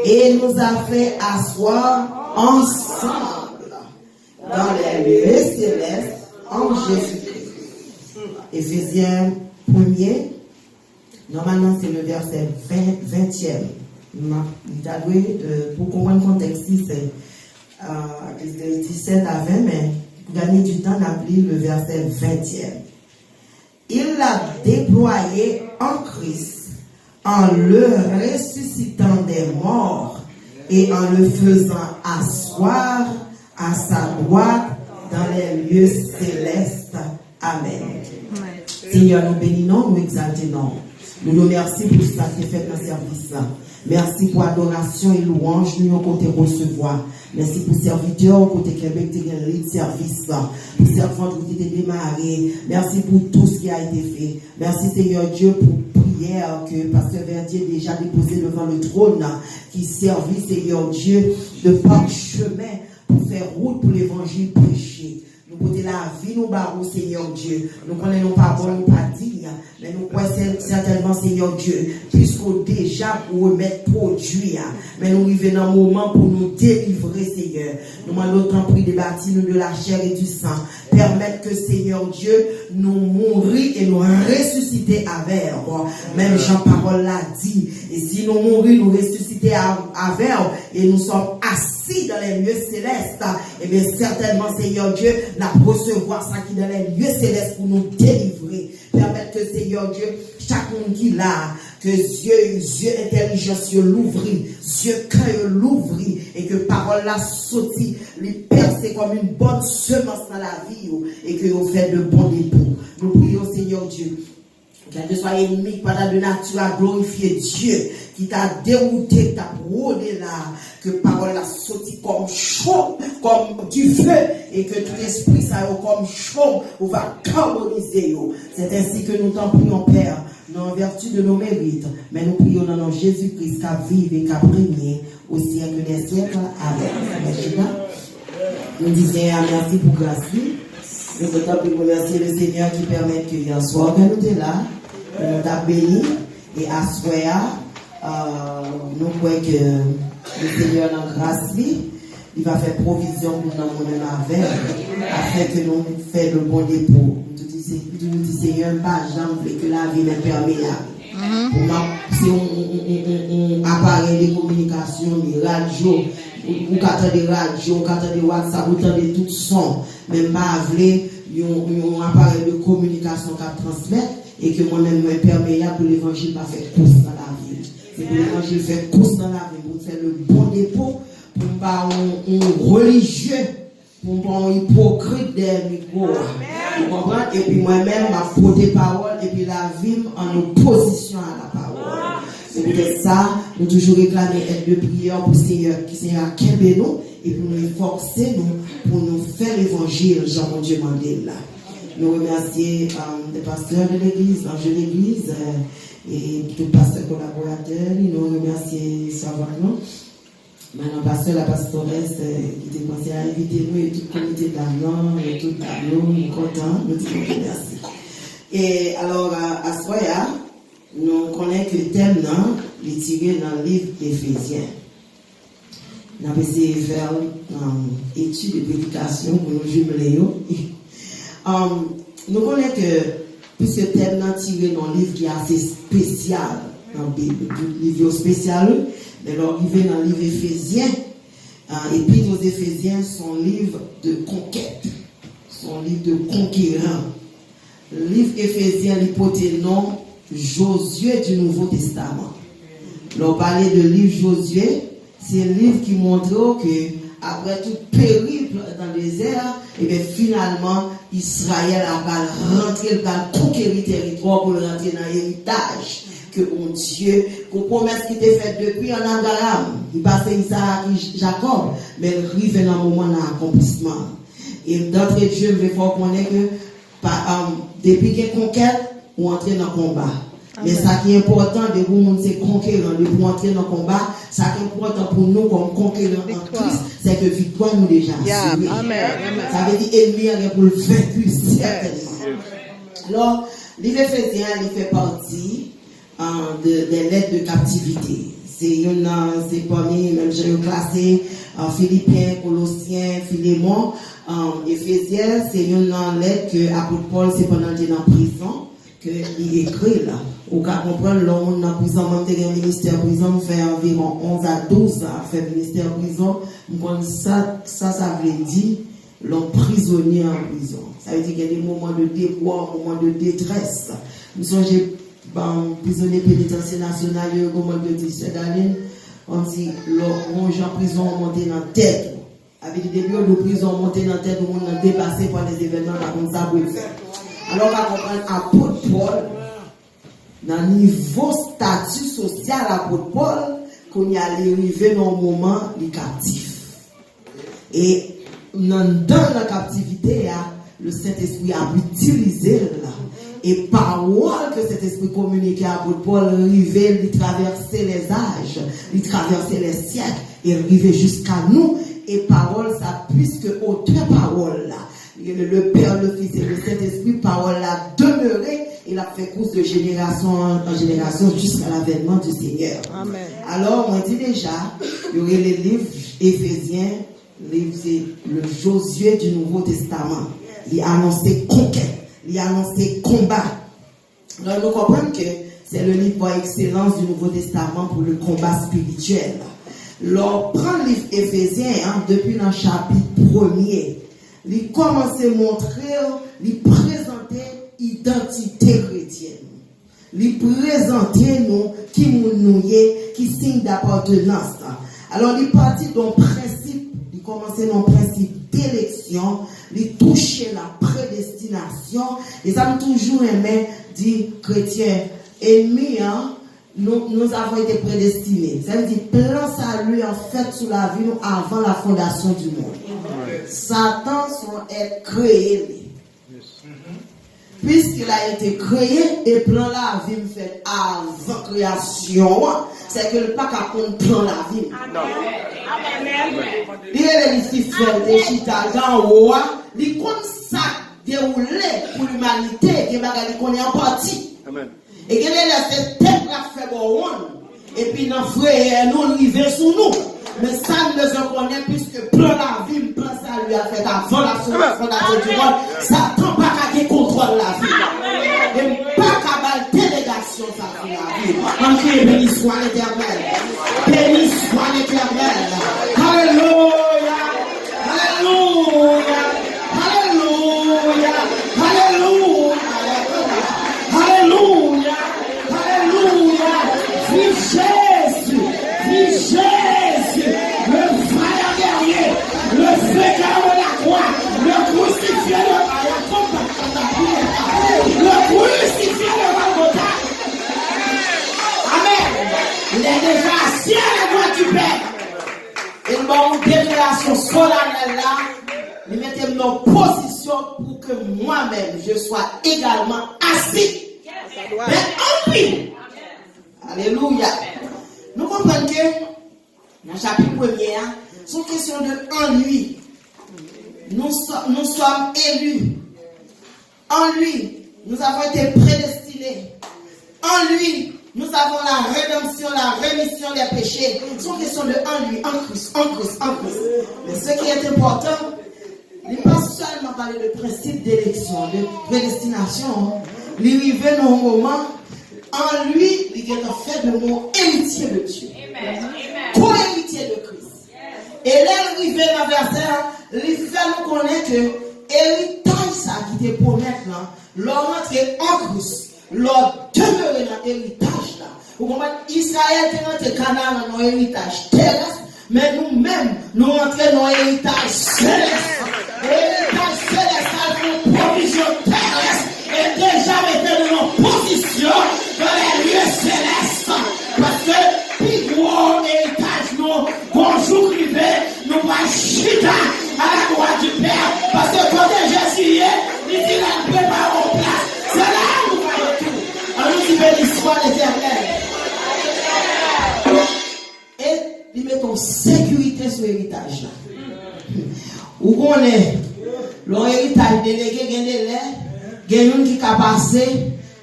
et nous a fait asseoir ensemble dans les lieux célestes en Jésus-Christ. Éphésiens 1er, normalement c'est le verset 20e. Pour comprendre le contexte, c'est 17 à 20, mais pour gagner du temps, on a pris le verset 20e. Il l'a déployé en Christ, en le ressuscitant des morts et en le faisant asseoir à sa droite dans les lieux célestes. Amen. Seigneur, nous bénissons, nous exaltons. Nous nous remercions pour ce qui est fait dans le service. Merci pour adoration et louange, nous côté recevoir. Merci pour serviteurs, côté Québec, qui ont de service. Pour servants qui ont démarré. Merci pour tout ce qui a été fait. Merci Seigneur Dieu pour prière que Pasteur Verdier a déjà déposé devant le trône, qui servit Seigneur Dieu de parchemin pour faire route pour l'évangile prêché. Nous portons la vie, nous barrons, Seigneur Dieu. Nous connaissons pas bon, nous pas dignes, mais nous croyons certainement, Seigneur Dieu, puisqu'on déjà pour remettre produit, mais nous arrivons dans un moment pour nous délivrer, Seigneur. Nous demandons autant prix de bâtir nous de la chair et du sang. Permettre que, Seigneur Dieu, nous mourir et nous ressusciter avec. Même Jean-Parole l'a dit. Et si nous mourir, nous ressusciter avec, et nous sommes assis dans les lieux célestes, et bien certainement, Seigneur Dieu, nous recevoir ça qui est dans les lieux célestes pour nous délivrer. Permettre que, Seigneur Dieu, chacun qui l'a, que yeux intelligence l'ouvrit, yeux cœur l'ouvrit, et que parole la sortie, les percer comme une bonne semence dans la vie, et que vous faites de bons dépôts. Nous prions, Seigneur Dieu, que soit ennemi par de nature à glorifier Dieu qui t'a dérouté, t'a rôdé là, que parole la sortie comme chaud, comme du feu, et que tout esprit ça comme chaud, on va carboniser. C'est ainsi que nous t'en prions, Père, non en vertu de nos mérites, mais nous prions dans nom Jésus-Christ qui vive et qui a régné au siècle des siècles. Amen. Nous disons merci pour grâce. Nous voulons remercier le Seigneur qui permet que hier soir, que nous sommes là, nous avons béni et à soir, nous croyons que le Seigneur dans grâce, il va faire provision pour nous dans la veille, afin que nous fassions le bon dépôt. Nous disons, Seigneur, pas jamais que la vie n'est perméable. Si on appareil de communication, des radios, ou des radios, des WhatsApp, ou des tout son, même pas avler un appareil de communication qui transmet et que moi-même me perméable pour l'évangile pas faire course dans la vie. C'est pour l'évangile faire course dans la vie, pour faire le bon dépôt, pour pas un religieux, pour pas un hypocrite des micros. Vous comprenez? Et puis moi-même, ma faute des paroles, et puis la vie en opposition à la parole. C'est peut-être ça, nous toujours réclamer aide de prière pour le Seigneur, qui Seigneur a qu'aimé nous, et pour nous forcer nous, pour nous faire l'évangile, Jean mon Dieu Mandela. Nous remercions les pasteurs de l'église, l'ange de l'église, et tous les pasteurs collaborateurs. Nous remercions Savano, maintenant pasteur, la pastoresse, qui était pensée à inviter nous, et tout le comité d'Arnon, et tout tableau, nous sommes contents, nous disons merci. Et alors, à ce moment-là, nous connaissons que le thème est tiré dans le livre d'Éphésiens. Nous avons essayé de faire une étude de prédication pour nous jumeler. Nous connaissons que ce thème est tiré dans un livre qui est assez spécial dans la Bible. Un livre spécial, mais alors il vient dans le livre Éphésiens. Et puis nos Éphésiens sont livres de conquête, sont livres de conquérants. Le livre Éphésiens, il porte le nom Josué du Nouveau Testament. L'on parlait de livre Josué, c'est un livre qui montre que après tout périple dans le désert, et bien finalement Israël a rentré, va conquérir le territoire pour rentrer dans l'héritage que mon Dieu, qu'on promesse qui était faite depuis en Abraham, il passait Isaac et Jacob, mais il arrive dans le moment d'accomplissement. Et d'entrée de jeu, il faut connaître que depuis qu'il y a une conquête, on entre dans le combat. Mais ça qui est important de vous, c'est conquérant, de vous entrer dans le combat. Ça qui est important pour nous comme conquérants en Christ, c'est que victoire nous déjà. Amen. Ça veut dire ennemi pour le vaincu, certainement. Alors, l'Éphésiens, il fait partie des lettres de captivité. c'est parmi, même j'ai classé Philippiens, Colossiens, Philémon, Éphésiens, c'est une lettre que l'apôtre Paul, c'est pendant qu'il est en prison, qu'il écrit là. Ou qu'à comprendre, l'homme dans la prison, même des ministères prison, fait environ 11 à 12 ans, fait ministère prison, ça veut dire l'homme prisonnier en prison. Ça veut dire qu'il y a des moments de déboire, des moments de détresse. Nous sommes prisonnier pénitentiaire national, il y a un moment de 17 années, on dit, les gens en prison ont monté dans la tête. Avec des débuts de prison monté dans la tête, le monde a dépassé par les événements comme ça pour le faire. Alors, on va comprendre, apôtre Paul, dans le niveau statut social, apôtre Paul, qu'on y allait arriver dans un moment, il est captif. Et dans la captivité, le Saint-Esprit a utilisé là. Et parole que cet esprit communiquait à Paul arrivait, il traversait les âges, il traversait les siècles, et arrivait jusqu'à nous. Et parole, ça, puisque autre parole là, le Père, le Fils et le Saint-Esprit, parole là demeuré, il a fait course de génération en génération jusqu'à l'avènement du Seigneur. Amen. Alors, on dit déjà, il y aurait les livres Éphésiens, c'est le Josué du Nouveau Testament. Il a annoncé conquête. Il a annoncé combat. Alors, nous comprenons que c'est le livre par excellence du Nouveau Testament pour le combat spirituel. Alors, prend le livre Éphésiens, depuis le chapitre 1er, il commence à montrer, il présenter l'identité chrétienne. Il présenter nous, qui nous est, qui signe d'appartenance. Alors, il partit d'un principe, il commence dans le principe d'élection, il toucher la prédestination, et ça me toujours aimé dire chrétien, ennemi, nous avons été prédestinés. Ça veut dire plan salut en fait sous la vie nous avant la fondation du monde. Satan sont être créé. Puisqu'il a été créé et plan la vie fait avant création, c'est que le pas qu'à prendre plan la vie. Il est Lucifer de Chita dans haut, il comme ça déroulé pour l'humanité qui va connaît en partie. Amen. Et qu'elle est cette tête la fait bon et puis nos frères nous arrivons sous nous. Mais ça nous besoin connaître puisque plan la vie, plan ça lui a fait avant la fondation du monde. Satan pas qu'à contrôle la vie. Et pas qu'à balle délégation ça pour la vie. En qui béni soit l'Éternel. Béni soit l'Éternel. Alléluia. Alléluia. Alléluia. Alléluia. Alléluia. Alléluia. Vive Jésus. Vive Jésus. Le frère guerrier. Le fléau de la croix. Le crucifié de le crucifié de Golgotha. Amen. Il est déjà assis à la droite du Père. Et nous avons une déclaration solennelle là. Nous mettons en position pour que moi-même je sois également assis. Mais en lui. Alléluia. Nous comprenons que dans le chapitre 1er, c'est une question de en lui. Nous sommes élus. En lui, nous avons été prédestinés. En lui, nous avons la rédemption, la rémission des péchés. C'est une question de en lui, en Christ, en Christ, en Christ. Mais ce qui est important, il n'est pas seulement parler de principe d'élection, de prédestination. Il arrive dans un moment, en lui, il est en fait de mon héritier de Dieu. Co-héritier de Christ. Et là, il arrive dans le verset, il fait nous connaître que héritage, ça qui te promet là, leur entrer en Christ, leur demeurer dans l'héritage là. Vous comprenez, Israël est rentré Canaan dans l'héritage terrestre, mais nous-mêmes, nous entrons dans l'héritage céleste. L'héritage céleste a une provision terrestre et déjà mettez dans position dans les lieux célestes. Parce que, puis gros héritage, nous, bonjour privé, nous va chita à la droite du Père. Parce que quand Jésus est, il dit la prépare en place. C'est là où nous voyons tout. Alors nous béni soit l'Éternel. Et nous mettons sécurité sur l'héritage là. Où on est, l'héritage délégué, il y a des gens qui sont passés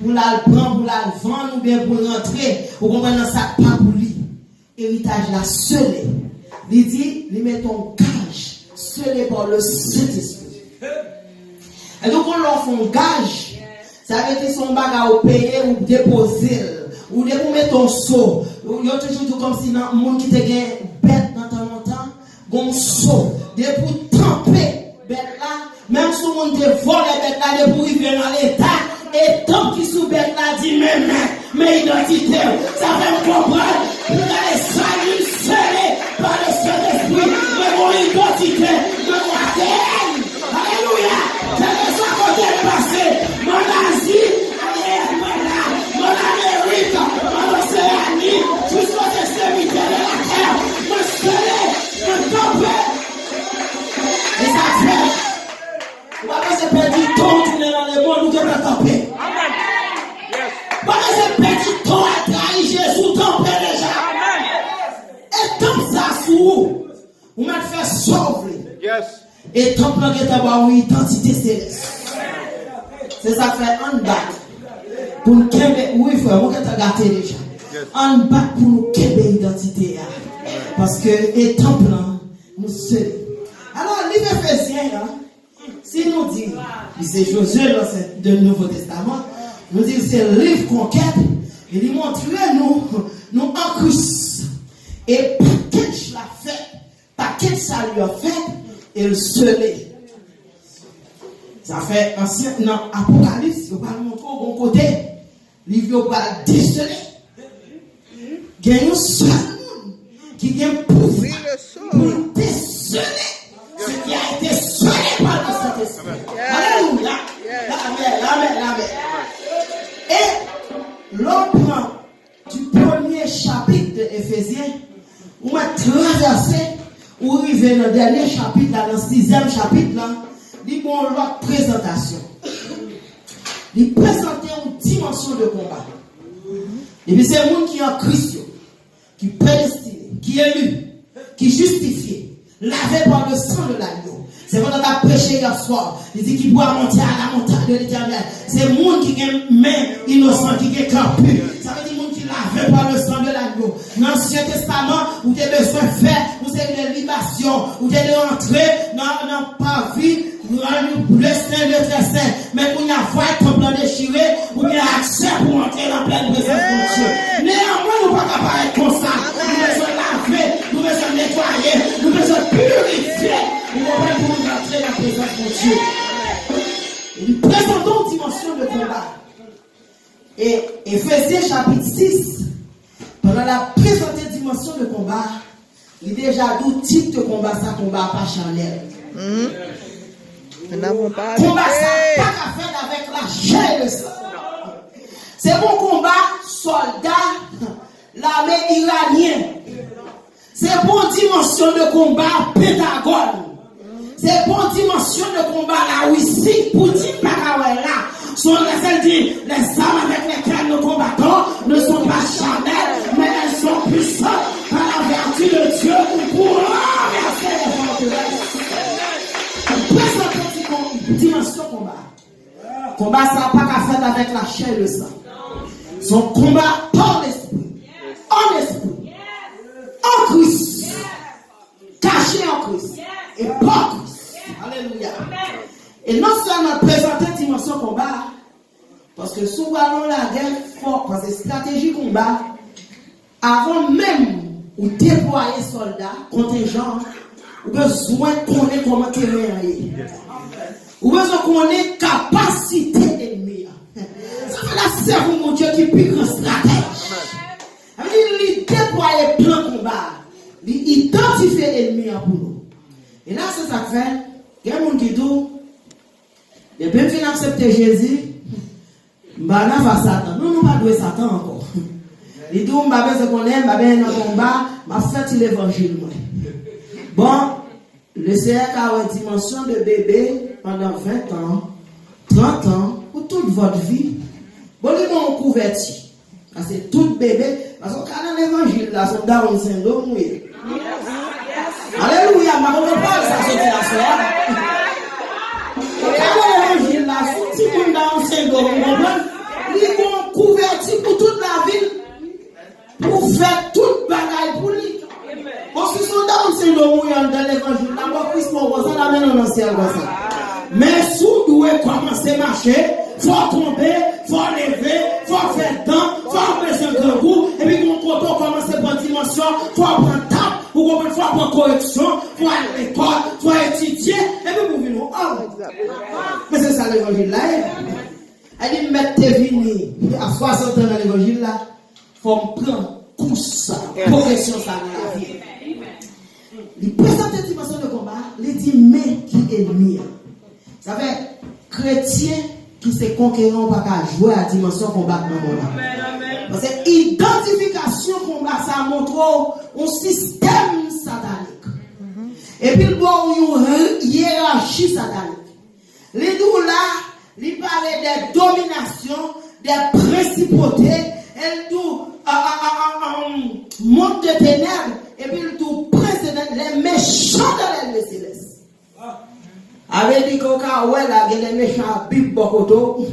pour la prendre, pour la vendre ou bien pour rentrer. Vous comprenez ça pas pour lui. héritage là scellé. Il dit, il met ton gage scellé par le Saint-Esprit. Et donc, on leur fait un gage. Ça veut dire son bagage au payer ou déposer. Ou de vous mettre ton seau. Il y a toujours comme si dans le monde qui te gagne bête dans ton un seau. De pour tremper bête là. Même si on te vole bête là, de pour y venir dans l'état. Et tant qu'il sous bête là dit, mais identité. Ça fait me comprendre. Pour aller salut scellé par le Saint-Esprit. Mais mon identité. De mon ADN. Alléluia. Quel que soit côté passé. Mon Asie. Mon Amérique, mon Océanie, jusqu'aux extrémités de la terre, me sceller, me tomber. Et ça fait. Parce que c'est perdu temps, tu es dans le monde où tu peux tomber. Parce que c'est perdu temps à trahir Jésus, tomber déjà. Et tant ça sous vous m'avez fait sauver. Et tant que tu as une identité céleste. C'est ça fait un bac. Pour nous créer, oui frère, on va gâter déjà. En bas pour nous créer l'identité. Parce que étant plein, nous seuls. Alors, livre Éphésiens, si nous dit, c'est Josué dans le Nouveau Testament, nous dit c'est le livre conquête, il nous montre nous en Christ. Et paquet l'a fait, paquet ça lui a fait, et le scellé. Ça fait ancien, dans Apocalypse, il va nous montrer au bon côté. Livre va déceler. Il y a un seul monde qui a un pouvoir pour déceler ce qui a été scellé par le Saint-Esprit. Alléluia. Amen. Et l'on prend du premier chapitre de Éphésiens, on va traverser, on arrive dans le dernier chapitre, dans le 6e chapitre, là, il y a une présentation. Il présente une dimension de combat. Et puis c'est un monde qui est en Christ, qui est prédestiné, qui est élu, qui est justifié, lavé par le sang de l'agneau. C'est quand on a prêché hier soir. Il dit qu'il doit monter à la montagne de l'Éternel. C'est un monde qui est main innocent, qui est campu. Ça veut dire monde qui est lavé par le sang de l'agneau. Dans l'Ancien Testament, où tu as besoin de faire, où c'est une libation, où tu es entré dans le parvis. Le saint, le très saint, mais pour y avoir ton plan déchiré, pour y avoir accès pour entrer dans pleine présence de Dieu. Néanmoins, nous ne pouvons pas être comme ça. Nous devons laver, nous devons nettoyer, nous devons purifier. Nous devons entrer dans la présence de Dieu. Et nous présentons une dimension de combat. Et Éphésiens chapitre 6, pendant la présentée dimension de combat, il y a déjà 12 types de combat, ça combat pas charnel. Combat ça, pas qu'à faire avec la chair et le sang. C'est bon combat, soldat, l'armée iranienne. C'est bon dimension de combat, Pentagone. C'est bon dimension de combat, la Russie, Poutine, là. Sont les armes avec lesquelles nous combattons ne sont pas charnelles, mais elles sont puissantes par la vertu de Dieu pour renverser les forteresses. Dimension combat. Combat, ça n'a pas qu'à faire avec la chair et le sang. Son combat par l'esprit, en esprit, en Christ, caché en Christ, et par Christ. Alléluia. Et non seulement présenter dimension combat, parce que souvent la guerre fort, parce que stratégie combat, avant même ou déployer soldats, contingents, ou besoin de connaître comment terrain. Ou besoin de connaître capacité ennemie. Ça fait la serve mon Dieu qui est plus grand stratège. Il déploie le plan combat. Il identifie l'ennemi pour nous. Et là, c'est ça que fait. Il y a des gens qui disent, depuis que je accepté Jésus, je ne vais pas Satan. Non, non, pas de Satan encore. Il dit, je vais qu'on aime, je vais dans le combat, je vais faire l'évangile. Bon, le Seigneur a une dimension de bébé pendant 20 ans, 30 ans, pour toute votre vie. Bon, ils vont convertir. C'est tout bébé. Parce que quand l'évangile, là, son Down syndrome, oui. Alléluia, ma bonne parole, ça c'est la soeur. Quand l'évangile, là, son petit monde Down syndrome, ils vont convertir pour toute la ville, pour faire toute bagaille bagaille pour lui. Bon, si soldat, on sait le mouillant dans l'évangile, la mort Christ m'a ça, la main en ancien comme ça. Mais si vous devez commencer à marcher, faut tomber, faut lever, faut faire temps, faut baisser un grand coup, et puis quand on commence par dimension, faut prendre table, faut prendre correction, faut aller à l'école, faut étudier, et puis vous venez au mais c'est ça l'évangile là. Elle dit, mettre tes vignes à 60 ans dans l'évangile là, faut prendre course, progression ça dans la vie. Il présente une dimension de combat, il dit, mais qui est ennemi. Ça fait, chrétien qui se conquérant pas qu'à jouer à la dimension combat dans le monde. Parce que l'identification combat, ça montre un système satanique. Et puis, il y a une hiérarchie satanique. Les deux là, il parlait des dominations, des principautés, elle tout monde de ténèbres, et puis il tout précédent les méchants de l'ennemi céleste. Avec dit qu'on a les méchants Bible Bokoto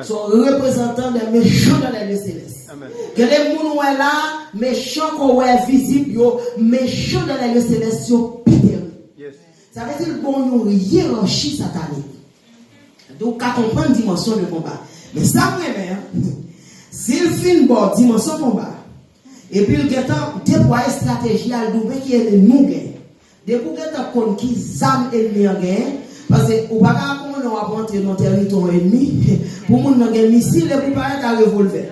sont représentants des méchants de l'ennemi céleste. Que les gens là, méchants qu'on est visibles, méchants de l'ennemi céleste, sont pétérés. Ça veut dire qu'on a une hiérarchie satanique. Donc, quand on prend une dimension de combat, mais ça, première, s'il fait une bonne dimension de combat, et puis il y a déployer stratégie à l'ouvrir qui est le nous gain. Depuis qu'il y a qui zame ennemi gain, parce que on va pas comment on va rentrer dans le territoire ennemi, pour mon gain missile et pour paraître à revolver.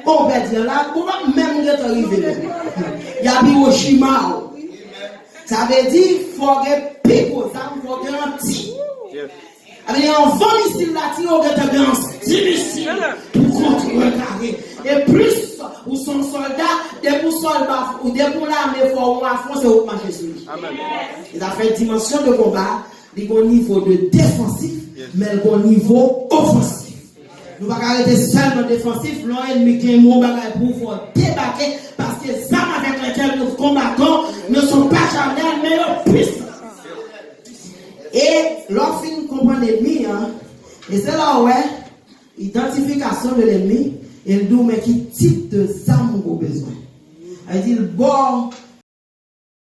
On peut dire là, pour même être arrivé. Il y a Hiroshima. Ça veut dire qu'il faut que pico, ça faut que un petit. Il y a un vent ici là, il y a un style ici pour contrecarrer. Et plus ou son soldat, des pour soldats ou des pour l'armée, il faut c'est au marché sur lui. Il a fait une dimension de combat, il y a un niveau de défensif, mais il y a un niveau offensif. Nous ne pouvons pas arrêter seulement défensif, l'ennemi qui est mon bagage pour débarquer parce que ça avec lesquels nous combattons ne sont pas charnels, mais puissants. Et lorsqu'on comprend l'ennemi, et c'est là où l'identification de l'ennemi, il dit mais qui type de arme vous avez besoin. Elle dit bon,